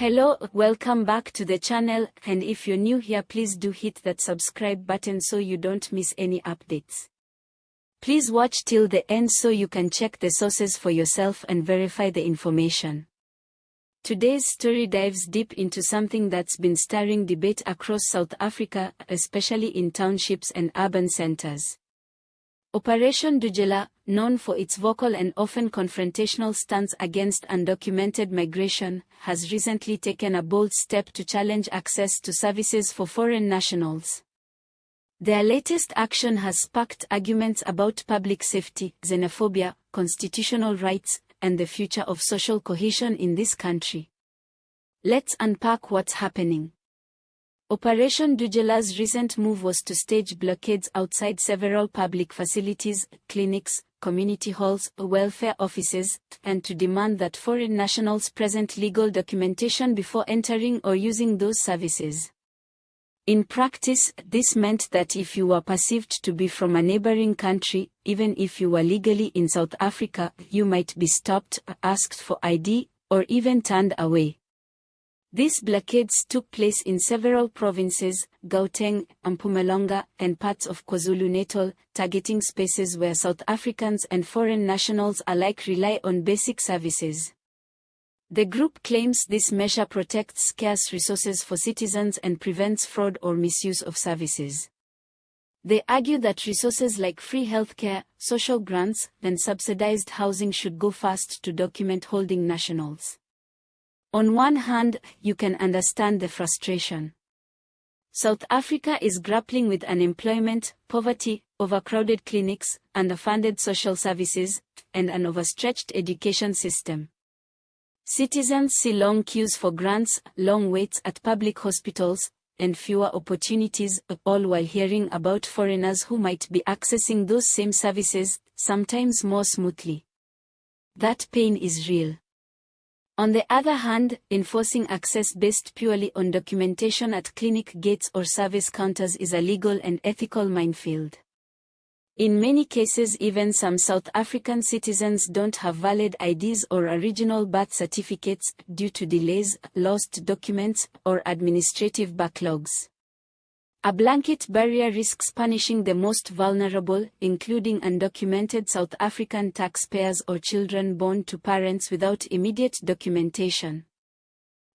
Hello, welcome back to the channel, and if you're new here, please do hit that subscribe button so you don't miss any updates. Please watch till the end so you can check the sources for yourself and verify the information. Today's story dives deep into something that's been stirring debate across South Africa, especially in townships and urban centers. Operation Dudula, known for its vocal and often confrontational stance against undocumented migration, has recently taken a bold step to challenge access to services for foreign nationals. Their latest action has sparked arguments about public safety, xenophobia, constitutional rights, and the future of social cohesion in this country. Let's unpack what's happening. Operation Dudula's recent move was to stage blockades outside several public facilities, clinics, community halls, welfare offices, and to demand that foreign nationals present legal documentation before entering or using those services. In practice, this meant that if you were perceived to be from a neighboring country, even if you were legally in South Africa, you might be stopped, asked for ID, or even turned away. These blockades took place in several provinces, Gauteng, Mpumalanga, and parts of KwaZulu-Natal, targeting spaces where South Africans and foreign nationals alike rely on basic services. The group claims this measure protects scarce resources for citizens and prevents fraud or misuse of services. They argue that resources like free healthcare, social grants, and subsidized housing should go first to document-holding nationals. On one hand, you can understand the frustration. South Africa is grappling with unemployment, poverty, overcrowded clinics, underfunded social services, and an overstretched education system. Citizens see long queues for grants, long waits at public hospitals, and fewer opportunities, all while hearing about foreigners who might be accessing those same services, sometimes more smoothly. That pain is real. On the other hand, enforcing access based purely on documentation at clinic gates or service counters is a legal and ethical minefield. In many cases, even some South African citizens don't have valid IDs or original birth certificates due to delays, lost documents, or administrative backlogs. A blanket barrier risks punishing the most vulnerable, including undocumented South African taxpayers or children born to parents without immediate documentation.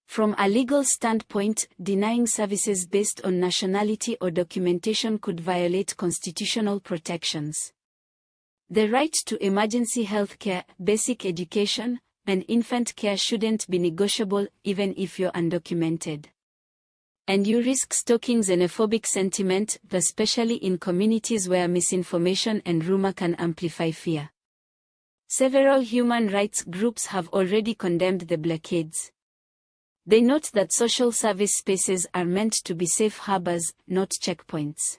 From a legal standpoint, denying services based on nationality or documentation could violate constitutional protections. The right to emergency health care, basic education, and infant care shouldn't be negotiable, even if you're undocumented. And you risk stoking xenophobic sentiment, especially in communities where misinformation and rumor can amplify fear. Several human rights groups have already condemned the blockades. They note that social service spaces are meant to be safe harbors, not checkpoints.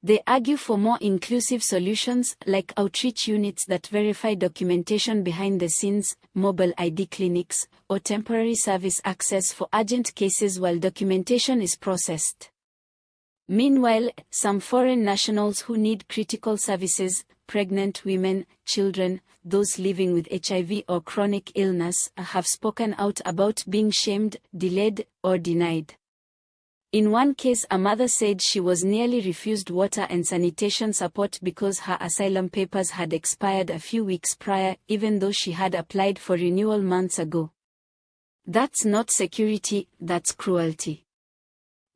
They argue for more inclusive solutions, like outreach units that verify documentation behind the scenes, mobile ID clinics, or temporary service access for urgent cases while documentation is processed. Meanwhile, some foreign nationals who need critical services, pregnant women, children, those living with HIV or chronic illness, have spoken out about being shamed, delayed, or denied. In one case, a mother said she was nearly refused water and sanitation support because her asylum papers had expired a few weeks prior, even though she had applied for renewal months ago. That's not security, that's cruelty.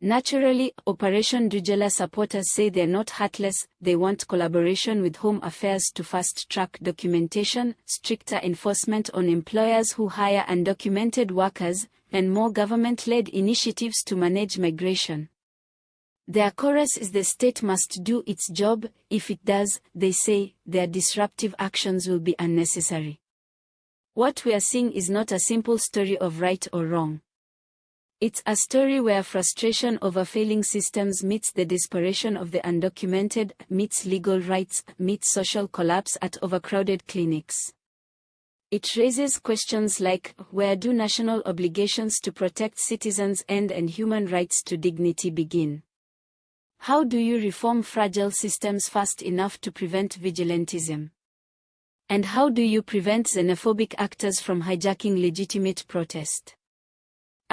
Naturally, Operation Dudula supporters say they're not heartless, they want collaboration with Home Affairs to fast-track documentation, stricter enforcement on employers who hire undocumented workers, and more government-led initiatives to manage migration. Their chorus is the state must do its job. If it does, they say, their disruptive actions will be unnecessary. What we are seeing is not a simple story of right or wrong. It's a story where frustration over failing systems meets the desperation of the undocumented, meets legal rights, meets social collapse at overcrowded clinics. It raises questions like, where do national obligations to protect citizens end and human rights to dignity begin? How do you reform fragile systems fast enough to prevent vigilantism? And how do you prevent xenophobic actors from hijacking legitimate protest?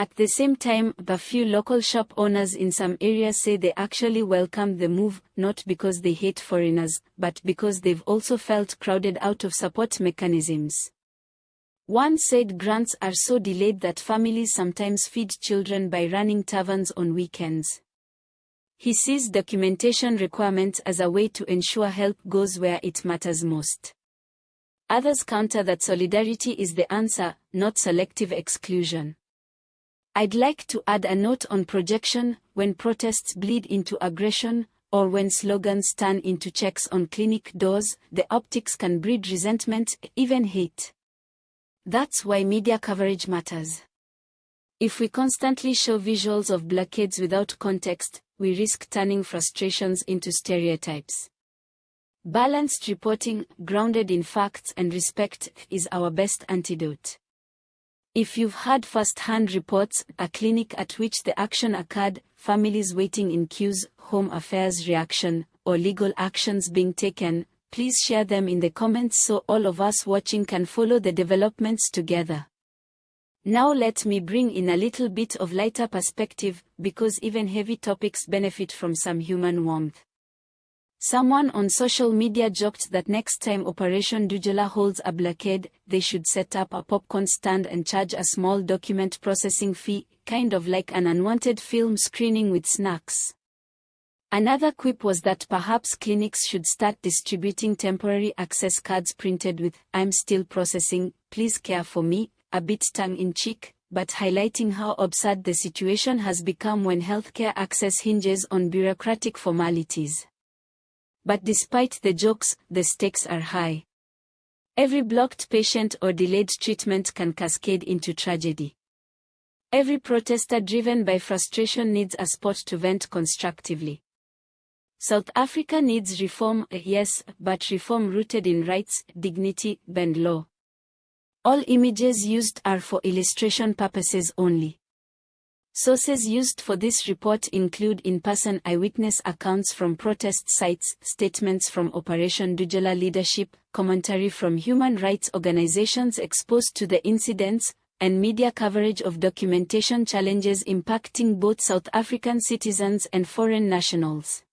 At the same time, the few local shop owners in some areas say they actually welcome the move, not because they hate foreigners, but because they've also felt crowded out of support mechanisms. One said grants are so delayed that families sometimes feed children by running taverns on weekends. He sees documentation requirements as a way to ensure help goes where it matters most. Others counter that solidarity is the answer, not selective exclusion. I'd like to add a note on projection: when protests bleed into aggression, or when slogans turn into checks on clinic doors, the optics can breed resentment, even hate. That's why media coverage matters. If we constantly show visuals of blockades without context, we risk turning frustrations into stereotypes. Balanced reporting, grounded in facts and respect, is our best antidote. If you've had first-hand reports, a clinic at which the action occurred, families waiting in queues, home affairs reaction, or legal actions being taken, please share them in the comments so all of us watching can follow the developments together. Now let me bring in a little bit of lighter perspective, because even heavy topics benefit from some human warmth. Someone on social media joked that next time Operation Dudula holds a blockade, they should set up a popcorn stand and charge a small document processing fee, kind of like an unwanted film screening with snacks. Another quip was that perhaps clinics should start distributing temporary access cards printed with "I'm still processing, please care for me," a bit tongue-in-cheek, but highlighting how absurd the situation has become when healthcare access hinges on bureaucratic formalities. But despite the jokes, the stakes are high. Every blocked patient or delayed treatment can cascade into tragedy. Every protester driven by frustration needs a spot to vent constructively. South Africa needs reform, yes, but reform rooted in rights, dignity, and law. All images used are for illustration purposes only. Sources used for this report include in-person eyewitness accounts from protest sites, statements from Operation Dudula leadership, commentary from human rights organizations exposed to the incidents, and media coverage of documentation challenges impacting both South African citizens and foreign nationals.